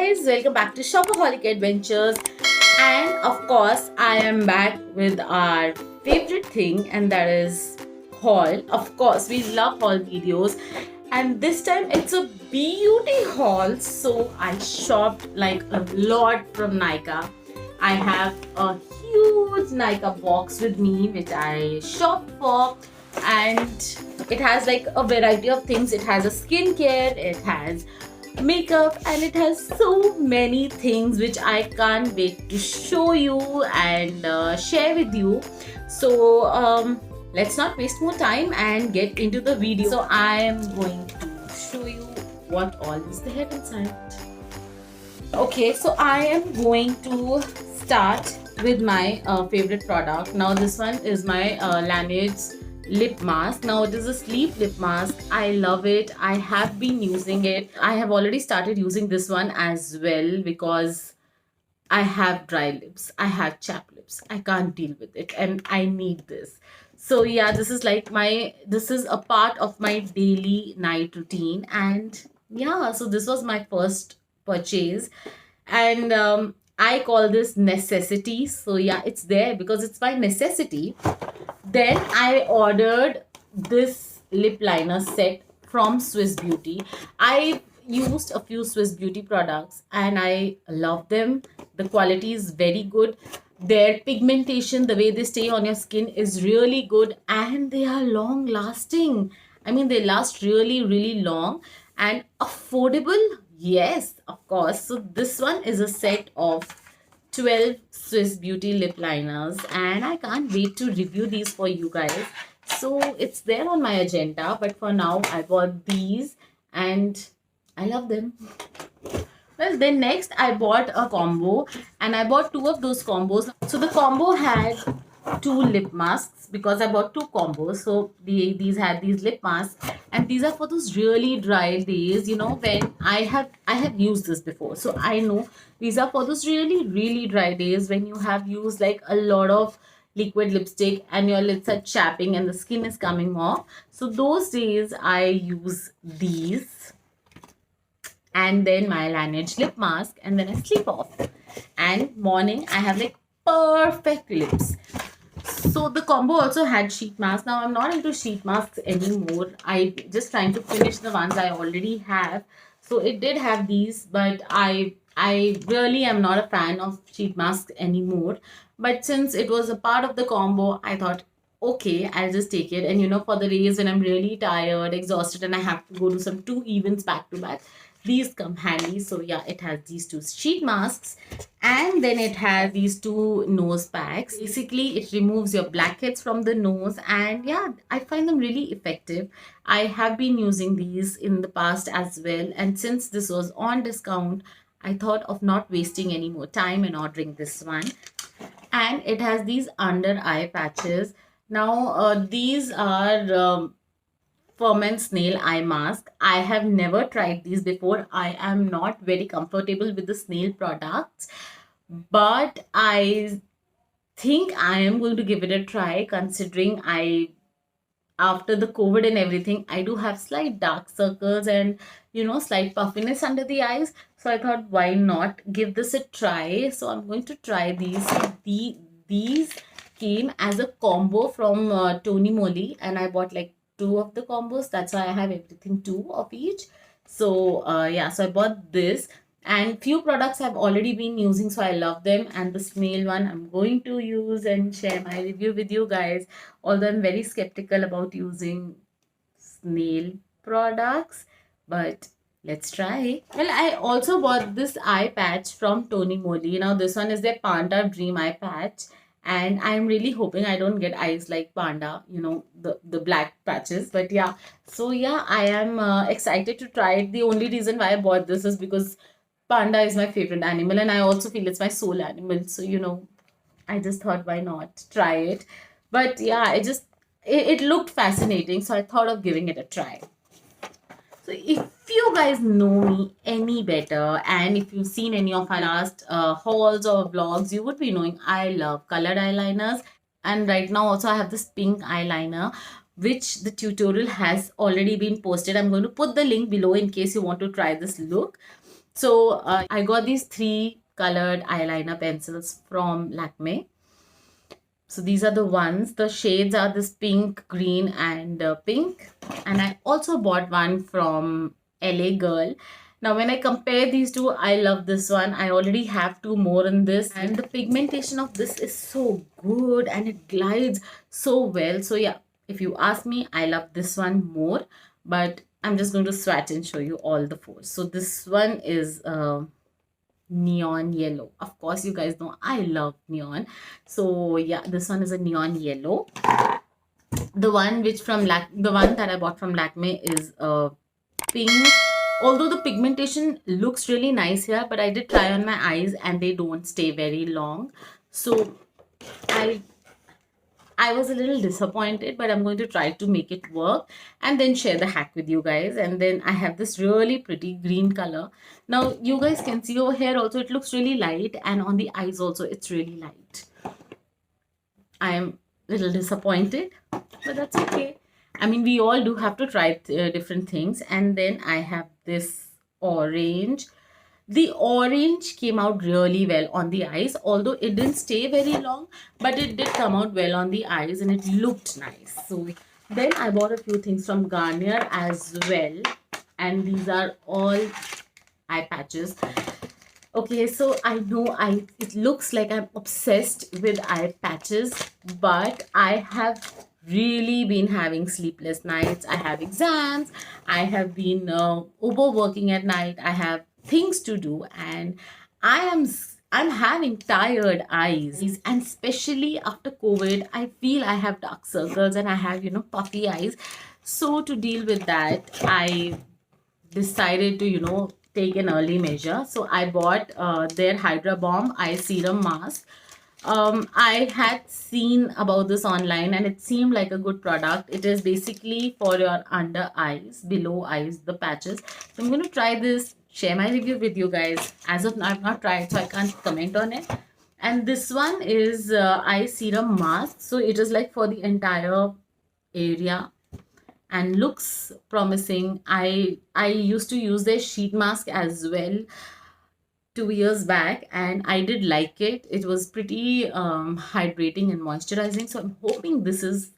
guys, welcome back to Shopaholic Adventures, and of course I am back with our favorite thing, and that is haul. Of course we love haul videos, and this time it's a beauty haul. So I shopped like a lot from Nykaa. I have a huge Nykaa box with me which I shopped for, and it has like a variety of things. It has a skincare, it has makeup, and it has so many things which I can't wait to show you and share with you. So let's not waste more time and get into the video. So I am going to show you what all is there inside. Okay, so I am going to start with my favorite product. Now this one is my Laminates Lip Mask. Now it is a sleep lip mask. I love it. I have been using it. I have already started using this one as well because I have dry lips. I have chapped lips. I can't deal with it and I need this. So yeah, this is like this is a part of my daily night routine, and yeah, so this was my first purchase, and I call this necessity. So yeah, it's there because it's my necessity. Then I ordered this lip liner set from Swiss Beauty. I used a few Swiss Beauty products and I love them. The quality is very good. Their pigmentation, the way they stay on your skin is really good, and they are long lasting. I mean, they last really, really long and affordable. Yes, of course. So this one is a set of 12 Swiss Beauty lip liners, and I can't wait to review these for you guys. So it's there on my agenda, but for now I bought these and I love them. Well, then next I bought a combo, and I bought two of those combos. So the combo had two lip masks because I bought two combos. So these had these lip masks, and these are for those really dry days, you know, when I have used this before. So I know these are for those really, really dry days when you have used like a lot of liquid lipstick and your lips are chapping and the skin is coming off. So those days I use these, and then my Lineage Lip Mask, and then I sleep off. And morning I have like perfect lips. So the combo also had sheet mask. Now I'm not into sheet masks anymore. I just trying to finish the ones I already have. So it did have these, but I really am not a fan of sheet masks anymore. But since it was a part of the combo, I thought, okay, I'll just take it. And you know, for the days when I'm really tired, exhausted, and I have to go to some 2 events back to back, these come handy. So yeah, it has these 2 sheet masks, and then it has these 2 nose packs. Basically it removes your blackheads from the nose, and yeah, I find them really effective. I have been using these in the past as well, and since this was on discount, I thought of not wasting any more time and ordering this one. And it has these under eye patches. Now these are Ferments nail eye mask. I have never tried these before. I am not very comfortable with the snail products, but I think I am going to give it a try, considering after the COVID and everything, I do have slight dark circles and, you know, slight puffiness under the eyes. So I thought, why not give this a try? So I'm going to try these. These came as a combo from Tonic, and I bought like 2 of the combos. That's why I have everything 2 of each. So yeah, so I bought this, and few products I've already been using, so I love them. And the snail one I'm going to use and share my review with you guys, although I'm very skeptical about using snail products, but let's try. Well, I also bought this eye patch from Tonic. Now this one is their Panda Dream Eye Patch, and I'm really hoping I don't get eyes like Panda, you know, the black patches. But yeah, so yeah, I am excited to try it. The only reason why I bought this is because Panda is my favorite animal, and I also feel it's my soul animal. So, you know, I just thought, why not try it? But yeah, it looked fascinating, so I thought of giving it a try. So if you guys know me any better, and if you've seen any of my last hauls or vlogs, you would be knowing I love colored eyeliners. And right now also I have this pink eyeliner, which the tutorial has already been posted. I'm going to put the link below in case you want to try this look. So I got these 3 colored eyeliner pencils from Lakme. So these are the ones. The shades are this pink, green, and pink. And I also bought one from LA Girl. Now, when I compare these two, I love this one. I already have 2 more in this. And the pigmentation of this is so good and it glides so well. So yeah, if you ask me, I love this one more. But I'm just going to swatch and show you all the 4. So this one is neon yellow. Of course, you guys know I love neon. So yeah, this one is a neon yellow. The one that I bought from Lakme is pink. Although the pigmentation looks really nice here, but I did try on my eyes and they don't stay very long. So I was a little disappointed, but I'm going to try to make it work and then share the hack with you guys. And then I have this really pretty green color. Now, you guys can see over here also, it looks really light, and on the eyes also, it's really light. I am a little disappointed, but that's okay. I mean, we all do have to try different things. And then I have this orange. The orange came out really well on the eyes, although it didn't stay very long, but it did come out well on the eyes and it looked nice. So then I bought a few things from Garnier as well, and these are all eye patches. Okay, so I know it looks like I'm obsessed with eye patches, but I have really been having sleepless nights. I have exams, I have been overworking at night, I have things to do, and I'm having tired eyes, and especially after COVID I feel I have dark circles and I have puffy eyes. So to deal with that, I decided to take an early measure. So I bought their Hydra Bomb Eye Serum Mask. I had seen about this online and it seemed like a good product. It is basically for your under eyes, below eyes, the patches. So I'm going to try this, share my review with you guys. As of now, I've not tried, so I can't comment on it. And this one is eye serum mask. So it is like for the entire area and looks promising. I used to use their sheet mask as well 2 years back and I did like it. It was pretty hydrating and moisturizing. So I'm hoping this is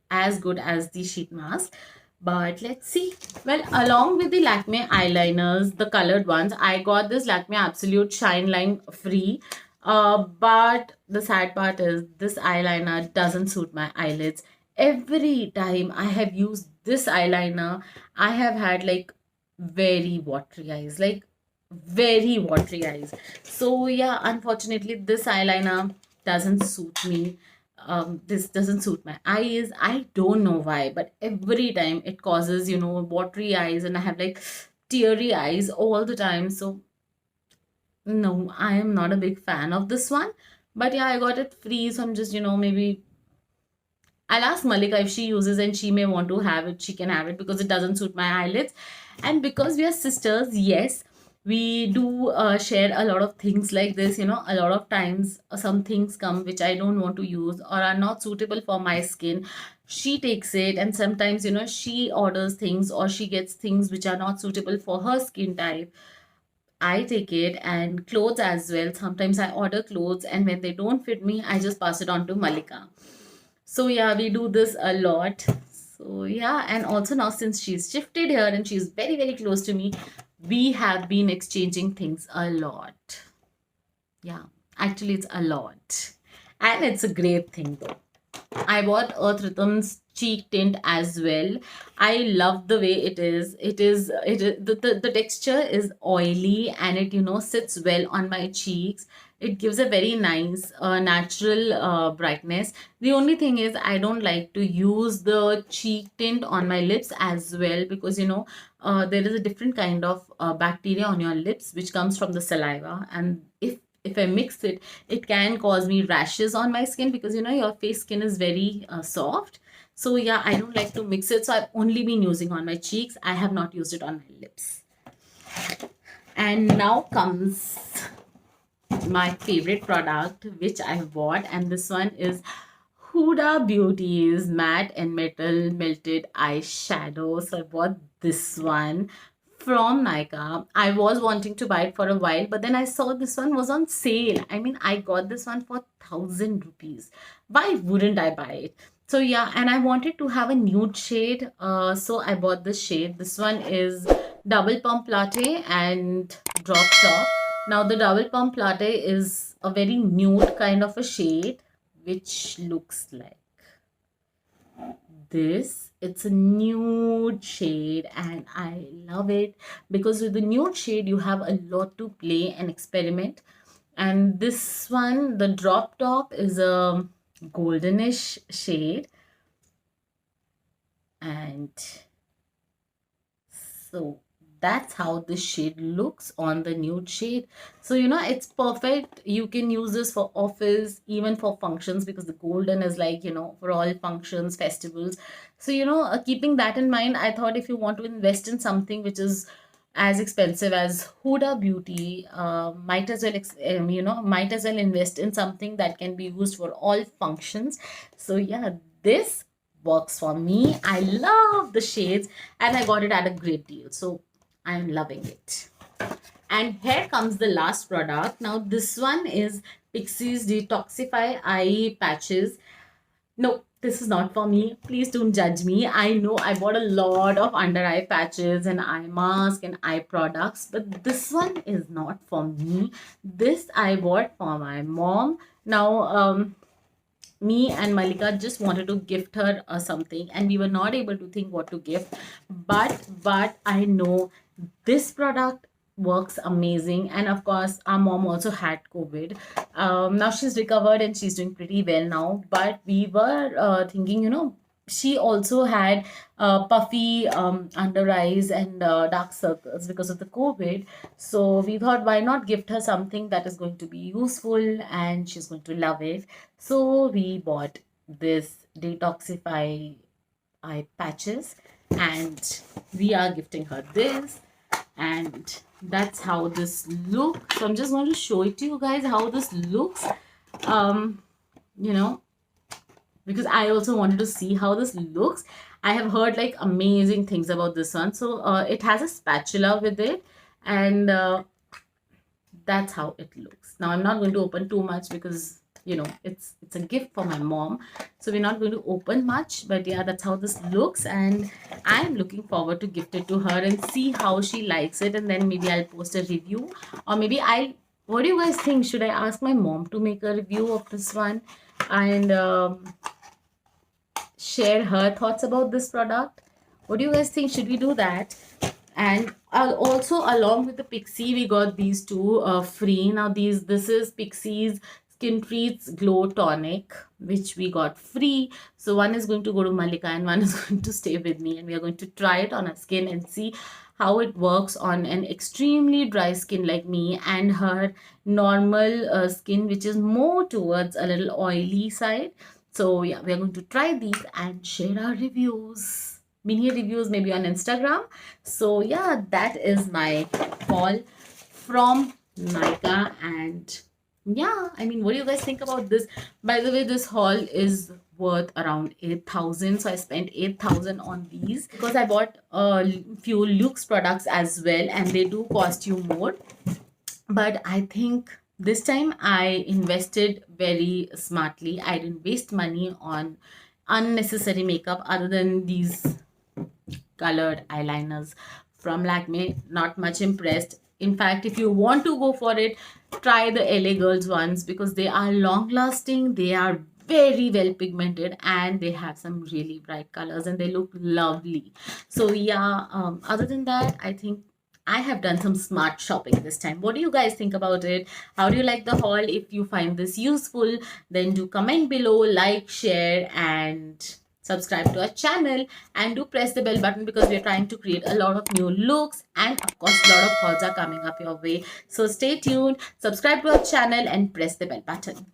as good as the sheet mask. But let's see. Well, along with the Lakme eyeliners, the colored ones, I got this Lakme Absolute Shine Line free. But the sad part is this eyeliner doesn't suit my eyelids. Every time I have used this eyeliner, I have had like very watery eyes, like very watery eyes. So yeah, unfortunately this eyeliner doesn't suit me. This doesn't suit my eyes. I don't know why, but every time it causes watery eyes and I have like teary eyes all the time. So no, I am not a big fan of this one. But yeah, I got it free, so I'm just maybe I'll ask Malika if she uses and she may want to have it. She can have it because it doesn't suit my eyelids. And because we are sisters, yes, we do share a lot of things like this. A lot of times some things come which I don't want to use or are not suitable for my skin. She takes it, and sometimes she orders things or she gets things which are not suitable for her skin type. I take it, and clothes as well. Sometimes I order clothes and when they don't fit me, I just pass it on to Malika. So yeah, we do this a lot. So yeah, and also now since she's shifted here and she's very, very close to me, we have been exchanging things a lot. Yeah, actually it's a lot. And it's a great thing though. I bought Earth Rhythm's cheek tint as well. I love the way it is. The texture is oily and it sits well on my cheeks. It gives a very nice natural brightness. The only thing is I don't like to use the cheek tint on my lips as well because there is a different kind of bacteria on your lips which comes from the saliva, and if I mix it, it can cause me rashes on my skin because your face skin is very soft. So yeah, I don't like to mix it. So I've only been using on my cheeks. I have not used it on my lips. And now comes my favorite product which I bought, and this one is Huda Beauties Matte and Metal Melted Eyeshadow. So I bought this one from Nykaa. I was wanting to buy it for a while, but then I saw this one was on sale. I mean, I got this one for 1,000 rupees. Why wouldn't I buy it? So yeah, and I wanted to have a nude shade. So I bought this shade. This one is Double Pump Latte and Drop Top. Now the Double Pump Latte is a very nude kind of a shade, which looks like this. It's a nude shade and I love it because with the nude shade you have a lot to play and experiment. And this one, the Drop Top, is a goldenish shade, and so that's how this shade looks on the nude shade. So you know, it's perfect. You can use this for office, even for functions, because the golden is like, you know, for all functions, festivals. So you know, keeping that in mind, I thought if you want to invest in something which is as expensive as Huda Beauty, might as well might as well invest in something that can be used for all functions. So yeah, this works for me. I love the shades and I got it at a great deal, so I'm loving it. And here comes the last product. Now this one is Pixi's Detoxify Eye Patches. No, this is not for me. Please don't judge me. I know I bought a lot of under eye patches and eye mask and eye products, but this one is not for me. This I bought for my mom. Now, me and Malika just wanted to gift her something, and we were not able to think what to gift. But I know this product works amazing, and of course our mom also had COVID. Now she's recovered and she's doing pretty well now, but we were thinking, you know, she also had puffy under eyes and dark circles because of the COVID. So we thought, why not gift her something that is going to be useful and she's going to love it. So we bought this Detoxify Eye Patches and we are gifting her this, and that's how this looks. So I'm just going to show it to you guys how this looks. You know, because I also wanted to see how this looks. I have heard like amazing things about this one. So it has a spatula with it, and that's how it looks. Now I'm not going to open too much because, you know, it's a gift for my mom, so we're not going to open much, but yeah, that's how this looks, and I'm looking forward to gift it to her and see how she likes it, and then maybe I'll post a review, or maybe what do you guys think? Should I ask my mom to make a review of this one and share her thoughts about this product? What do you guys think? Should we do that? And also along with the Pixi, we got these two free. Now this is Pixi's Skin Treats Glow Tonic, which we got free. So one is going to go to Malika and one is going to stay with me, and we are going to try it on our skin and see how it works on an extremely dry skin like me and her normal skin, which is more towards a little oily side. So yeah, we are going to try these and share our reviews, mini reviews, maybe on Instagram. So yeah, that is my haul from Nykaa. And yeah, I mean, what do you guys think about this? By the way, this haul is worth around 8,000, so I spent 8,000 on these because I bought a few luxe products as well, and they do cost you more. But I think this time I invested very smartly. I didn't waste money on unnecessary makeup other than these colored eyeliners from Lakme. Not much impressed. In fact, if you want to go for it, try the LA Girls ones because they are long lasting, they are very well pigmented, and they have some really bright colors and they look lovely. So yeah, other than that, I think I have done some smart shopping this time. What do you guys think about it? How do you like the haul? If you find this useful, then do comment below, like, share, and subscribe to our channel, and do press the bell button because we are trying to create a lot of new looks, and of course a lot of hauls are coming up your way. So stay tuned, subscribe to our channel and press the bell button.